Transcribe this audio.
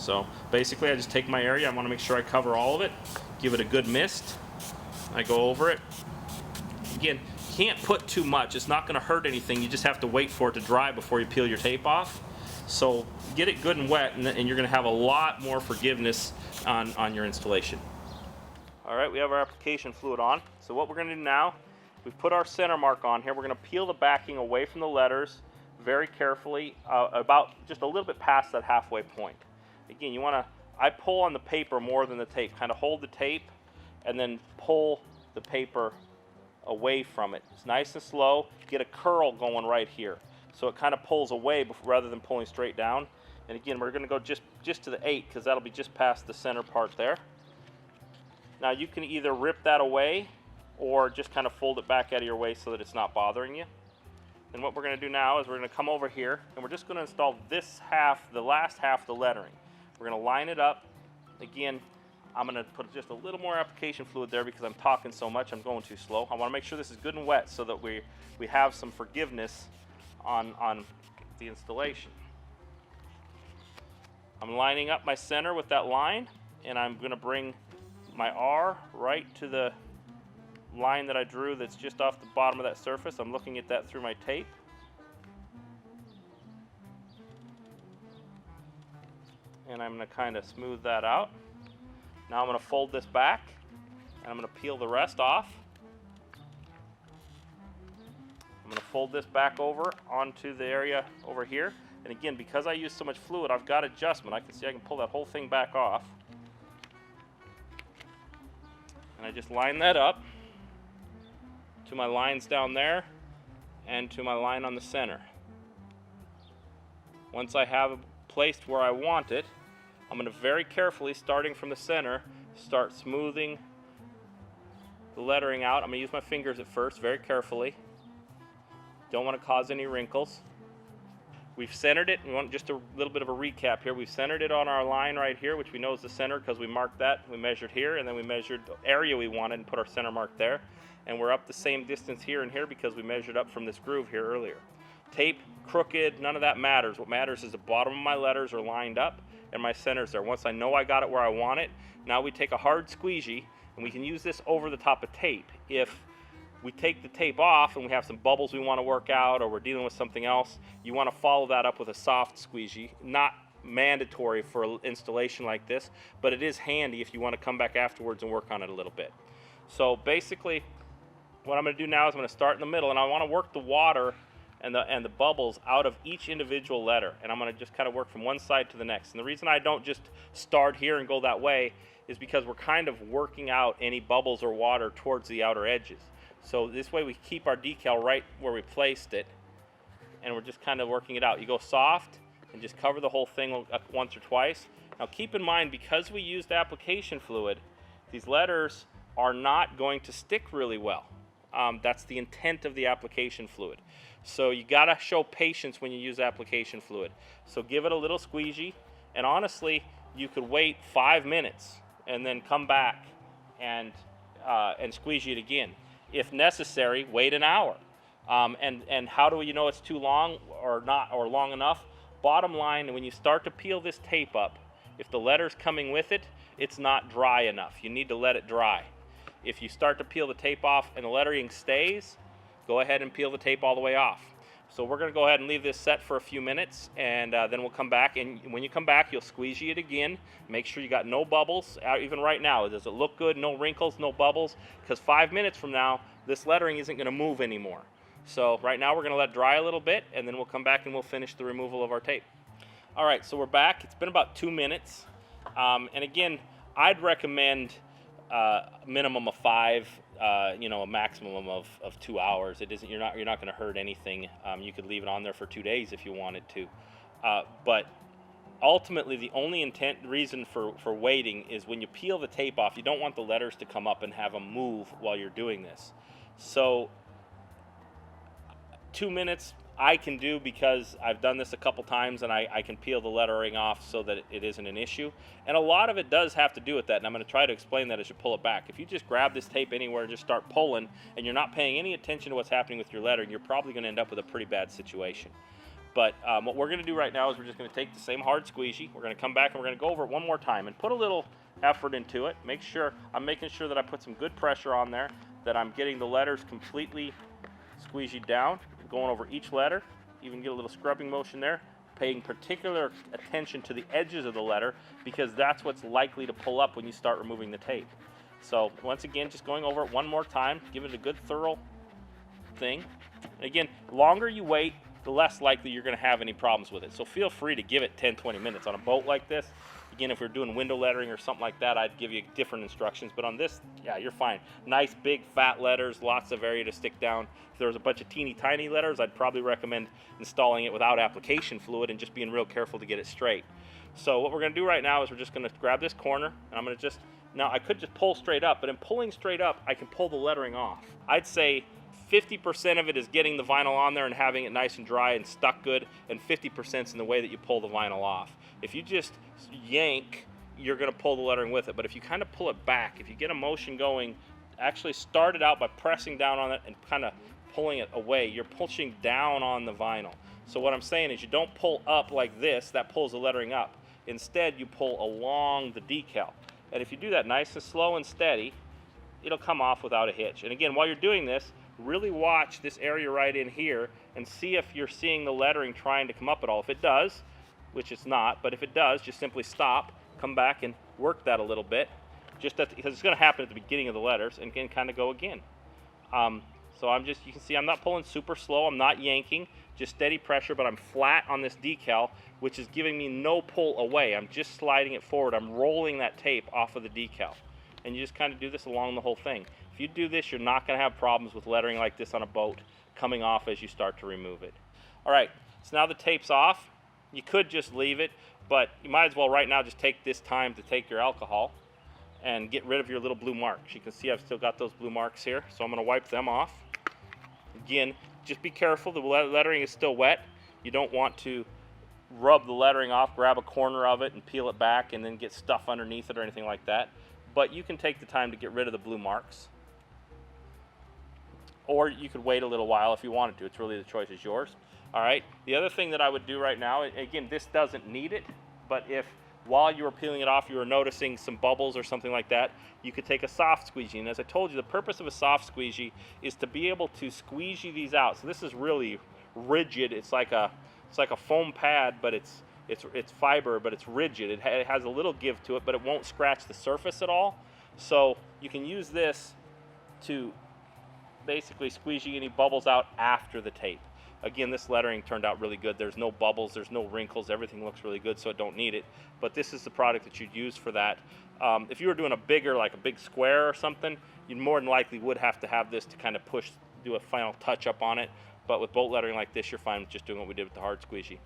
So basically I just take my area, I want to make sure I cover all of it, give it a good mist. I go over it. Again, can't put too much, it's not going to hurt anything, you just have to wait for it to dry before you peel your tape off. So get it good and wet, and you're going to have a lot more forgiveness on your installation. Alright, we have our application fluid on. So what we're going to do now, we've put our center mark on here. We're going to peel the backing away from the letters very carefully, about just a little bit past that halfway point. Again, you want to, I pull on the paper more than the tape. Kind of hold the tape and then pull the paper away from it. It's nice and slow. Get a curl going right here. So it kind of pulls away rather than pulling straight down. And again, we're going to go just to the 8 because that'll be just past the center part there. Now you can either rip that away or just kind of fold it back out of your way so that it's not bothering you. And what we're going to do now is we're going to come over here and we're just going to install this half, the last half of the lettering. We're going to line it up. Again, I'm going to put just a little more application fluid there because I'm talking so much, I'm going too slow. I want to make sure this is good and wet so that we have some forgiveness on the installation. I'm lining up my center with that line, and I'm going to bring my R right to the line that I drew that's just off the bottom of that surface. I'm looking at that through my tape. And I'm going to kind of smooth that out. Now I'm going to fold this back, and I'm going to peel the rest off. I'm going to fold this back over onto the area over here. And again, because I use so much fluid, I've got adjustment. I can see I can pull that whole thing back off. And I just line that up to my lines down there and to my line on the center. Once I have it placed where I want it, I'm going to very carefully, starting from the center, start smoothing the lettering out. I'm going to use my fingers at first, very carefully. Don't want to cause any wrinkles. We've centered it. We want just a little bit of a recap here. We've centered it on our line right here, which we know is the center because we marked that. We measured here, and then we measured the area we wanted and put our center mark there. And we're up the same distance here and here because we measured up from this groove here earlier. Tape, crooked, none of that matters. What matters is the bottom of my letters are lined up and my center's there. Once I know I got it where I want it, now we take a hard squeegee, and we can use this over the top of tape. If we take the tape off and we have some bubbles we want to work out, or we're dealing with something else, you want to follow that up with a soft squeegee. Not mandatory for an installation like this, but it is handy if you want to come back afterwards and work on it a little bit. So basically, what I'm going to do now is I'm going to start in the middle, and I want to work the water and the bubbles out of each individual letter, and I'm going to just kind of work from one side to the next. And the reason I don't just start here and go that way is because we're kind of working out any bubbles or water towards the outer edges. So this way we keep our decal right where we placed it, and we're just kind of working it out. You go soft and just cover the whole thing once or twice. Now keep in mind, because we used application fluid, these letters are not going to stick really well. That's the intent of the application fluid. So you got to show patience when you use application fluid. So give it a little squeegee, and honestly, you could wait 5 minutes and then come back and squeegee it again. If necessary, wait an hour. And how do you know it's too long or not, or long enough? Bottom line, when you start to peel this tape up, if the letter's coming with it, it's not dry enough. You need to let it dry. If you start to peel the tape off and the lettering stays, go ahead and peel the tape all the way off. So we're going to go ahead and leave this set for a few minutes, and then we'll come back. And when you come back, you'll squeegee it again. Make sure you got no bubbles. Even right now, does it look good? No wrinkles, no bubbles? Because 5 minutes from now, this lettering isn't going to move anymore. So right now we're going to let it dry a little bit, and then we'll come back and we'll finish the removal of our tape. All right, so we're back. It's been about 2 minutes. And again, I'd recommend a minimum of 5, a maximum of 2 hours. It isn't, you're not going to hurt anything. You could leave it on there for 2 days if you wanted to. But ultimately, the only reason for waiting is when you peel the tape off, you don't want the letters to come up and have them move while you're doing this. So 2 minutes I can do because I've done this a couple times, and I can peel the lettering off so that it isn't an issue. And a lot of it does have to do with that, and I'm going to try to explain that as you pull it back. If you just grab this tape anywhere and just start pulling, and you're not paying any attention to what's happening with your lettering, you're probably going to end up with a pretty bad situation. But what we're going to do right now is we're just going to take the same hard squeegee. We're going to come back and we're going to go over it one more time and put a little effort into it. I'm making sure that I put some good pressure on there, that I'm getting the letters completely squeegeed down, going over each letter, even get a little scrubbing motion there, paying particular attention to the edges of the letter because that's what's likely to pull up when you start removing the tape. So once again, just going over it one more time, give it a good thorough thing. And again, the longer you wait, the less likely you're going to have any problems with it. So feel free to give it 10-20 minutes. On a boat like this, again, if we're doing window lettering or something like that, I'd give you different instructions. But on this, yeah, you're fine. Nice, big, fat letters, lots of area to stick down. If there was a bunch of teeny tiny letters, I'd probably recommend installing it without application fluid and just being real careful to get it straight. So what we're going to do right now is we're just going to grab this corner, and I'm going to just, now I could just pull straight up, but in pulling straight up, I can pull the lettering off. I'd say 50% of it is getting the vinyl on there and having it nice and dry and stuck good, and 50% is in the way that you pull the vinyl off. If you just yank, you're going to pull the lettering with it, but if you kind of pull it back, if you get a motion going, actually start it out by pressing down on it and kind of pulling it away. You're pushing down on the vinyl. So what I'm saying is you don't pull up like this, that pulls the lettering up. Instead, you pull along the decal. And if you do that nice and slow and steady, it'll come off without a hitch. And again, while you're doing this, really watch this area right in here and see if you're seeing the lettering trying to come up at all. If it does, which it's not, but if it does, just simply stop, come back and work that a little bit, because it's going to happen at the beginning of the letters, and then kind of go again. So you can see I'm not pulling super slow, I'm not yanking, just steady pressure, but I'm flat on this decal, which is giving me no pull away. I'm just sliding it forward. I'm rolling that tape off of the decal. And you just kind of do this along the whole thing. If you do this, you're not going to have problems with lettering like this on a boat coming off as you start to remove it. All right, so now the tape's off. You could just leave it, but you might as well right now just take this time to take your alcohol and get rid of your little blue marks. You can see I've still got those blue marks here, so I'm going to wipe them off. Again, just be careful, the lettering is still wet. You don't want to rub the lettering off, grab a corner of it and peel it back and then get stuff underneath it or anything like that. But you can take the time to get rid of the blue marks. Or you could wait a little while if you wanted to. It's really, the choice is yours. All right. The other thing that I would do right now, again, this doesn't need it, but if while you were peeling it off you were noticing some bubbles or something like that, you could take a soft squeegee. And as I told you, the purpose of a soft squeegee is to be able to squeegee these out. So this is really rigid. It's like a foam pad, but it's fiber, but it's rigid. It has a little give to it, but it won't scratch the surface at all. So you can use this to basically squeegee any bubbles out after the tape. Again, this lettering turned out really good. There's no bubbles, there's no wrinkles, everything looks really good, so I don't need it. But this is the product that you'd use for that. If you were doing like a big square or something, you more than likely would have to have this to kind of do a final touch up on it. But with boat lettering like this, you're fine with just doing what we did with the hard squeegee.